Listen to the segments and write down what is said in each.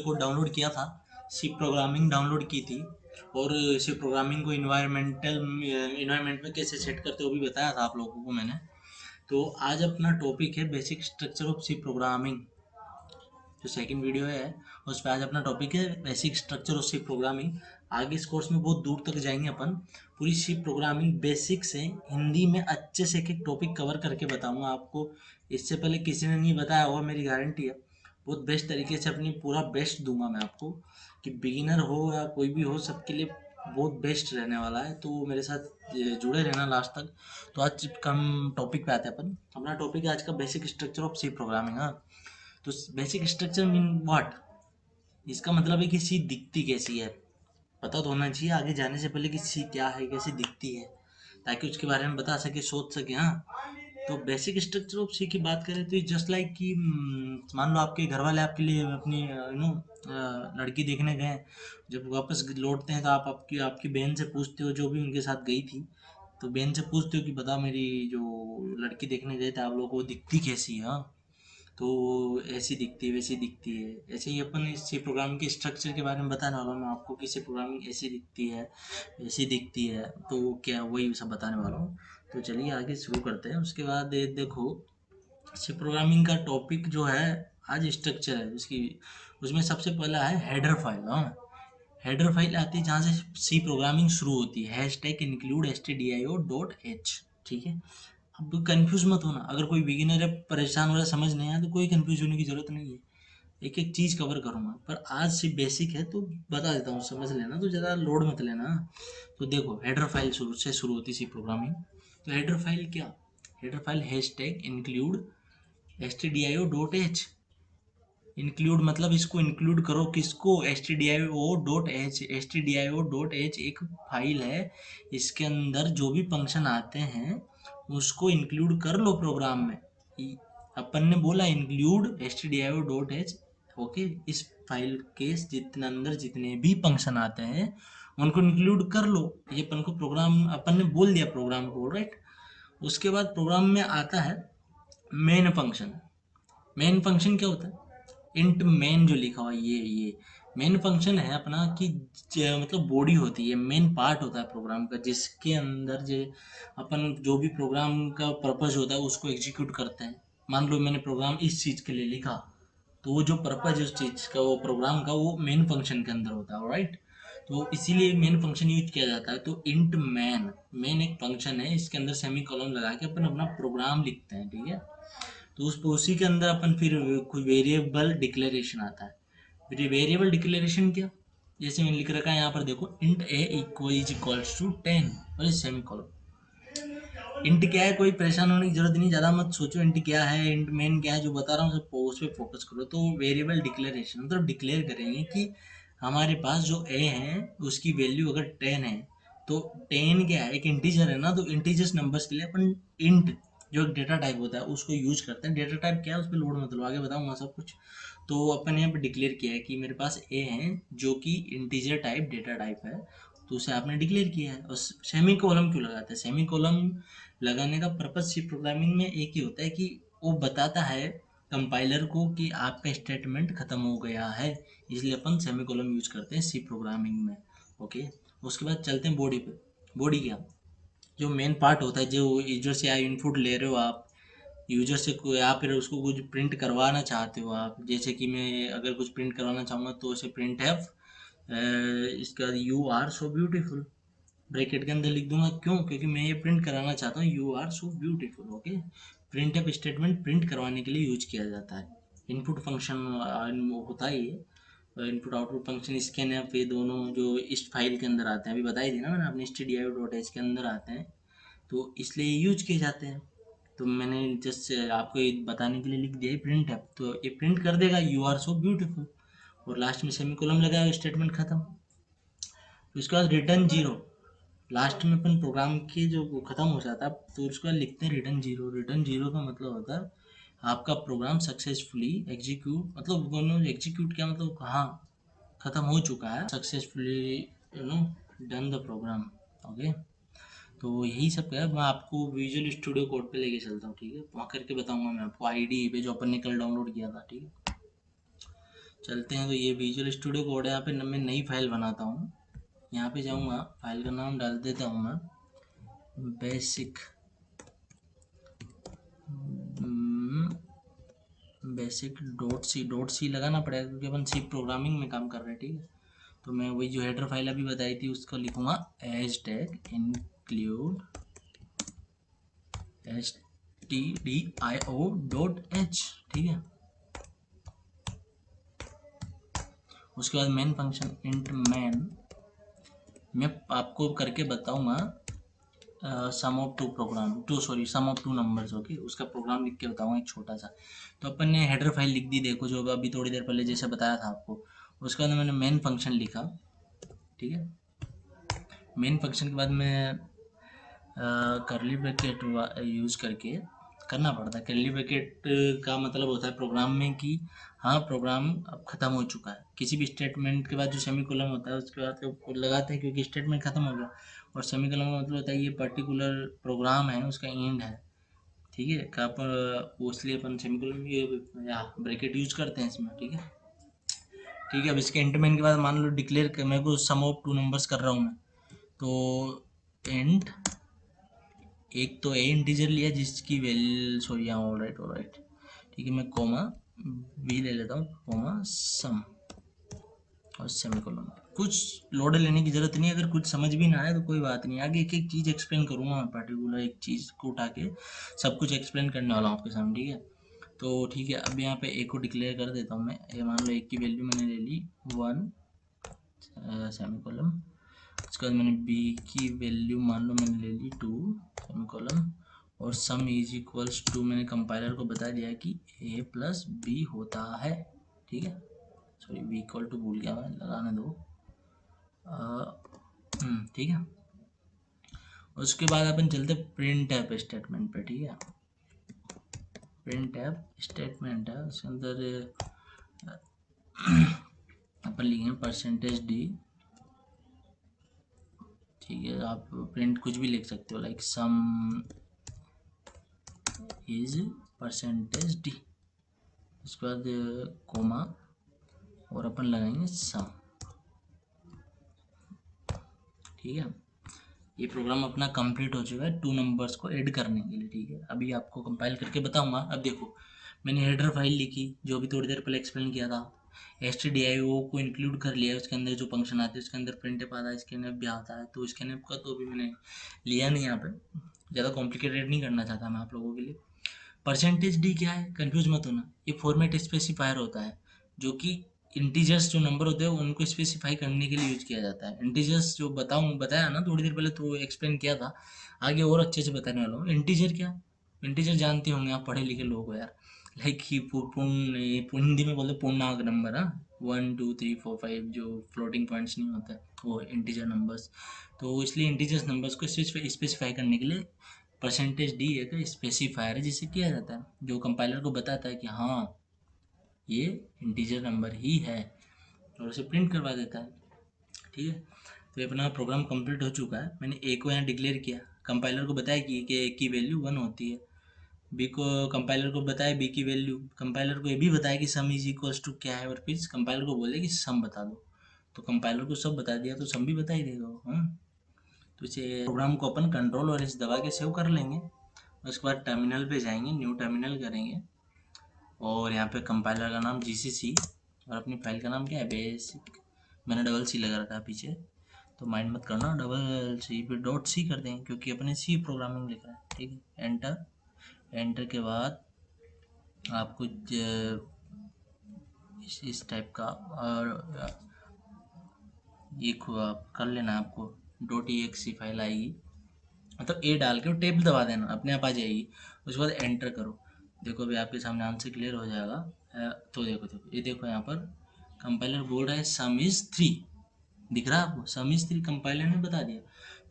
Code download किया था, सी programming download की थी, और सी प्रोग्रामिंग को इन्वायरमेंट में कैसे सेट करते हो भी बताया था आप लोगों को मैंने। तो आज अपना टॉपिक है basic structure of C programming. जो सेकंड वीडियो है उस पर आज अपना टॉपिक है basic structure of C programming. आगे इस कोर्स में बहुत दूर तक जाएंगे अपन, पूरी सी प्रोग्रामिंग बेसिक से हिंदी में अच्छे से एक एक टॉपिक कवर करके बताऊंगा आपको। इससे पहले किसी ने नहीं बताया और मेरी गारंटी है बहुत बेस्ट तरीके से अपनी पूरा बेस्ट दूंगा मैं आपको, कि बिगिनर हो या कोई भी हो सबके लिए बहुत बेस्ट रहने वाला है। तो मेरे साथ जुड़े रहना लास्ट तक। तो आज हम टॉपिक पे आते हैं अपन। अपना टॉपिक है आज का basic structure of C programming. हाँ, तो बेसिक स्ट्रक्चर मीन व्हाट, इसका मतलब है कि सी दिखती कैसी है, पता तो होना चाहिए आगे जाने से पहले कि सी क्या है, कैसी दिखती है, ताकि उसके बारे में बता सके, सोच सके। हाँ, तो बेसिक स्ट्रक्चर ऑफ सी की बात करें तो जस्ट लाइक कि मान लो आपके घर वाले आपके लिए अपनी लड़की देखने गए, जब वापस लौटते हैं तो आप आपकी आपकी बहन से पूछते हो, जो भी उनके साथ गई थी, तो बहन से पूछते हो कि बता मेरी जो लड़की देखने गए थे आप लोगों को दिखती कैसी है। हाँ, तो ऐसी दिखती है वैसी दिखती है, ऐसे ही अपन इस सी प्रोग्रामिंग के स्ट्रक्चर के बारे में बताने वाला हूँ मैं आपको कि सी प्रोग्रामिंग ऐसी दिखती है वैसी दिखती है, तो क्या वही सब बताने वाला हूँ। तो चलिए आगे शुरू करते हैं। उसके बाद देखो, सी प्रोग्रामिंग का टॉपिक जो है आज स्ट्रक्चर है उसकी, उसमें सबसे पहला है हेडर फाइल। हाँ, हेडर फाइल आती है जहाँ से सी प्रोग्रामिंग शुरू होती है, हैश टैग इंक्लूड stdio.h। ठीक है, अब कंफ्यूज मत होना, अगर कोई बिगिनर है परेशान हो रहा है समझ नहीं आया तो कोई कंफ्यूज होने की जरूरत नहीं है, एक एक चीज कवर करूंगा। पर आज से बेसिक है तो बता देता हूँ, समझ लेना, तो ज़्यादा लोड मत लेना। तो देखो, हेडर फाइल शुरू होती सी प्रोग्रामिंग। तो हेडर फाइल क्या, header file hash tag include stdio.h। Include मतलब इसको इंक्लूड करो, किसको, stdio.h। stdio.h एक फाइल है, इसके अंदर जो भी फंक्शन आते हैं उसको इंक्लूड कर लो प्रोग्राम में। अपन ने बोला इंक्लूड stdio.h, ओके, इस फाइल के जितने अंदर जितने भी फंक्शन आते हैं उनको इंक्लूड कर लो। ये अपन को प्रोग्राम, अपन ने बोल दिया प्रोग्राम को, राइट। उसके बाद प्रोग्राम में आता है मेन फंक्शन। मेन फंक्शन क्या होता है, इंट मेन जो लिखा हुआ है ये मेन फंक्शन है अपना, कि मतलब बॉडी होती है, मेन पार्ट होता है प्रोग्राम का, जिसके अंदर जो अपन जो भी प्रोग्राम का पर्पस होता है उसको एग्जीक्यूट करते हैं। मान लो मैंने प्रोग्राम इस चीज़ के लिए लिखा, तो वो जो पर्पस है उस चीज़ का, वो प्रोग्राम का, वो मेन फंक्शन के अंदर होता है, राइट। तो इसीलिए मेन फंक्शन यूज किया जाता है। तो इंट मैन, मेन एक फंक्शन है, इसके अंदर सेमी कॉलम लगा के अपन अपना प्रोग्राम लिखते हैं, ठीक है। तो उसी के अंदर अपन फिर कोई वेरिएबल डिक्लेरेशन आता है। फिर वेरिएबल डिक्लेरेशन क्या, जैसे मैंने लिख रखा है यहाँ पर देखो, इंट ए इक्वल्स टू 10 और सेमी कॉलम। इंट क्या है, कोई परेशान होने की जरूरत नहीं, ज़्यादा मत सोचो इंट क्या है इंट मेन क्या है, जो बता रहा हूँ सब उस पर फोकस करो। तो वेरिएबल डिक्लेरेशन मतलब डिक्लेयर करेंगे कि हमारे पास जो ए है उसकी वैल्यू अगर 10 है, तो 10 क्या है, एक इंटीजर है ना, तो इंटीजर्स नंबर्स के लिए अपन इंट जो एक डेटा टाइप होता है उसको यूज करते हैं। डेटा टाइप क्या है उस पर लोड मतलब आगे बताऊंगा सब कुछ। तो अपन यहाँ पे डिक्लेयर किया है कि मेरे पास ए है जो कि इंटीजर टाइप डेटा टाइप है, तो उसे आपने डिक्लेयर किया है। और सेमी कॉलम क्यों लगाते हैं, सेमी कॉलम लगाने का पर्पज सी प्रोग्रामिंग में एक ही होता है कि वो बताता है कंपाइलर को कि आपका स्टेटमेंट खत्म हो गया है, इसलिए अपन सेमीकोलन यूज करते हैं सी प्रोग्रामिंग में, ओके। उसके बाद चलते हैं बॉडी पे। बॉडी क्या, जो मेन पार्ट होता है, जो यूजर से इनपुट ले रहे हो आप, यूजर से कोई आप फिर उसको कुछ प्रिंट करवाना चाहते हो आप, जैसे कि मैं अगर कुछ प्रिंट करवाना चाहूँगा तो उसे प्रिंट है इसका you are so beautiful bracket के अंदर लिख दूंगा, क्यों, क्योंकि मैं ये प्रिंट कराना चाहता हूँ you are so beautiful, okay. Printf statement print करवाने के लिए यूज किया जाता है। इनपुट फंक्शन होता है ये, input output function scan F, ये दोनों जो इस फाइल के अंदर आते हैं, अभी बताई थी ना मैंने अपने stdio.h के अंदर आते हैं, तो इसलिए यूज किए जाते हैं। तो मैंने जस्ट आपको ये बताने के लिए लिख दिया है प्रिंट एफ, तो ये प्रिंट कर देगा यू आर सो ब्यूटीफुल, और लास्ट में सेमीकोलन लगाया, स्टेटमेंट खत्म। उसके बाद रिटर्न जीरो, लास्ट में अपन प्रोग्राम के जो वो खत्म हो जाता है तो उसका लिखते हैं रिटर्न जीरो। रिटर्न जीरो का मतलब होता है आपका प्रोग्राम सक्सेसफुली एग्जीक्यूट, मतलब दोनों एग्जीक्यूट क्या मतलब कहाँ खत्म हो चुका है, successfully you know done the program, okay. तो यही सब है, मैं आपको विजुअल स्टूडियो कोड पे लेके चलता हूँ, ठीक है, वहाँ करके बताऊंगा मैं आपको आईडी पे जो अपन ने कल डाउनलोड किया था, ठीक है। चलते हैं। तो ये विजुअल स्टूडियो कोड है। यहाँ पे मैं नई फाइल बनाता हूँ। यहाँ पे जाऊँगा, फाइल का नाम डाल देता हूँ मैं बेसिक डॉट सी लगाना पड़ेगा क्योंकि अपन सी प्रोग्रामिंग में काम कर रहे हैं, ठीक है। तो मैं वही जो हेडर फाइल अभी बताई थी उसको लिखूंगा एज टैग इंक्लूड stdio.h, ठीक है। उसके बाद मेन फंक्शन इंट मैन, मैं आपको करके बताऊंगा सम ऑफ टू नंबर्स, ओके। उसका प्रोग्राम लिख के बताऊंगा एक छोटा सा। तो अपन ने हेडर फाइल लिख दी, देखो जो अभी थोड़ी देर पहले जैसे बताया था आपको। उसके बाद मैंने मेन फंक्शन लिखा, ठीक है। मेन फंक्शन के बाद मैं करली ब्रैकेट यूज करके करना पड़ता है। करली ब्रैकेट का मतलब होता है प्रोग्राम में कि हाँ प्रोग्राम अब ख़त्म हो चुका है। किसी भी स्टेटमेंट के बाद जो सेमीकोलन होता है उसके बाद तो लगाते हैं क्योंकि स्टेटमेंट ख़त्म हो गया। और सेमीकोलन का मतलब होता है ये पर्टिकुलर प्रोग्राम है उसका एंड है, ठीक है। का वो इसलिए अपन सेमीकोलन या ब्रैकेट यूज करते हैं इसमें, ठीक है। ठीक है, अब इसके एंड मेन के बाद मान लो डिक्लेयर मेरे को सम ऑफ टू नंबर्स कर रहा हूँ मैं, तो एंड एक तो ए इंटीजर लिया जिसकी वैल्यू सॉरी हाँ ऑलराइट, ठीक है। मैं कोमा बी ले लेता हूँ, कोमा सम और सेमीकोलन। कुछ लोड लेने की जरूरत नहीं है। अगर कुछ समझ भी ना आए तो कोई बात नहीं, आगे एक एक चीज़ एक्सप्लेन करूँगा मैं, पर्टिकुलर एक चीज़ को उठा के सब कुछ एक्सप्लेन करने वाला हूँ आपके सामने, ठीक है। तो ठीक है, अब यहाँ पे ए को डिक्लेयर कर देता हूँ मैं। ये मान लो एक की वैल्यू मैंने ले ली 1 सेमीकोलन। उसके बाद मैंने बी की वैल्यू मान लो मैंने ले ली 2 सेमीकोलन। और सम इज इक्वल्स टू मैंने कंपाइलर को बता दिया कि ए प्लस बी होता है, ठीक है। सॉरी बी इक्वल टू भूल गया मैं, लगाने दो। ठीक है। उसके बाद अपन चलते प्रिंट टैप स्टेटमेंट पे, ठीक है। प्रिंट टैप स्टेटमेंट है, उसके अंदर अपन लिखेंगे %d, ठीक है। आप प्रिंट कुछ भी लिख सकते हो, लाइक सम इज %d। उसके बाद कोमा और अपन लगाएंगे सम, ठीक है। ये प्रोग्राम अपना कंप्लीट हो चुका है टू नंबर्स को ऐड करने के लिए, ठीक है। अभी आपको कंपाइल करके बताऊंगा। अब देखो मैंने हेडर फाइल लिखी जो अभी थोड़ी देर पहले एक्सप्लेन किया था। stdio को इंक्लूड कर लिया, उसके अंदर जो फंक्शन आते हैं उसके अंदर प्रिंटफ आता है, स्कैनफ भी आता है। तो स्कैनफ का तो अभी मैंने लिया नहीं, यहाँ पे ज़्यादा कॉम्प्लिकेटेड नहीं करना चाहता मैं आप लोगों के लिए। %d क्या है, कंफ्यूज मत होना, ये फॉर्मेट स्पेसिफायर होता है जो कि इंटीजर्स जो नंबर होते हैं उनको स्पेसिफाई करने के लिए यूज किया जाता है। इंटीजर्स जो बताया ना थोड़ी देर पहले, तो एक्सप्लेन किया था, आगे और अच्छे से बताने वाला हूँ। इंटीजर क्या, इंटीजर जानते होंगे आप, पढ़े लिखे लोग हो यार। लाइक ही पूर्ण हिंदी में बोलते पूर्णांक नंबर, हाँ 1 2 3 4 5 जो फ्लोटिंग पॉइंट्स नहीं होते वो इंटीजर नंबर्स। तो इसलिए इंटीजर्स नंबर्स को स्पेसिफाई करने के लिए %d एक स्पेसिफायर है जिसे किया जाता है, जो कंपाइलर को बताता है कि हाँ ये इंटीजर नंबर ही है और उसे प्रिंट करवा देता है, ठीक है। तो ये अपना प्रोग्राम कंप्लीट हो चुका है। मैंने ए को यहाँ डिक्लेयर किया, कंपाइलर को बताया कि ए की वैल्यू 1 होती है। बी को कंपाइलर को बताया बी की वैल्यू, कंपाइलर को ये भी बताया कि सम इज इक्वल्स टू क्या है, और फिर कंपाइलर को बोले कि सम बता दो। तो कंपाइलर को सब बता दिया तो सम भी बता ही देगा वो, तो इसे प्रोग्राम को अपन कंट्रोल और इस दबा के सेव कर लेंगे। उसके बाद टर्मिनल पे जाएंगे, न्यू टर्मिनल करेंगे और यहाँ पे कंपाइलर का नाम जीसीसी और अपनी फाइल का नाम क्या है बेसिक। मैंने डबल सी लगा रखा है पीछे, तो माइंड मत करना, डबल सी पे डॉट सी कर देंगे क्योंकि अपने सी प्रोग्रामिंग लिखा है, ठीक है। एंटर, एंटर के बाद आपको इस टाइप का और ये आप कर लेना, आपको .exe फाइल आएगी, मतलब ए डाल के टेप दबा देना अपने आप आ जाएगी। उसके बाद एंटर करो, देखो अभी आपके सामने आंसर क्लियर हो जाएगा। तो देखो ये देखो यहाँ पर कंपाइलर बोल रहा है सम इज 3, दिख रहा है आपको सम इज 3, कंपाइलर ने बता दिया।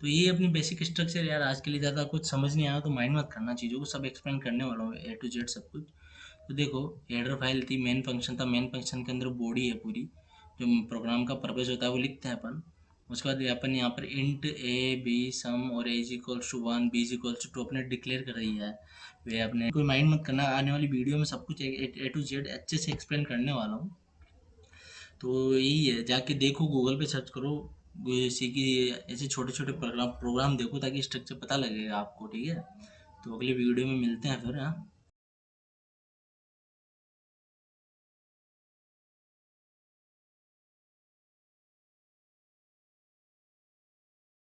तो ये अपनी बेसिक स्ट्रक्चर यार, आज के लिए ज़्यादा कुछ समझ नहीं आया तो माइंड मत करना, चीज़ों को सब एक्सप्लेन करने वाला हूँ A to Z सब कुछ। तो देखो हेडर फाइल थी, मेन फंक्शन था, मेन फंक्शन के अंदर बॉडी है पूरी, जो प्रोग्राम का पर्पज़ होता है वो लिखते हैं अपन। उसके बाद अपन यहाँ पर इंट ए बी सम और a is equals to 1 b is equals to 2 अपने डिक्लेयर कर रही है। वे अपने कोई माइंड मत करना, आने वाली वीडियो में सब कुछ A to Z अच्छे से एक्सप्लेन करने वाला हूँ। तो यही है, जाके देखो, गूगल पे सर्च करो, इसी की ऐसे छोटे छोटे प्रोग्राम प्रोग्राम देखो, ताकि स्ट्रक्चर पता लगेगा आपको। ठीक है, तो अगली वीडियो में मिलते हैं फिर। हाँ।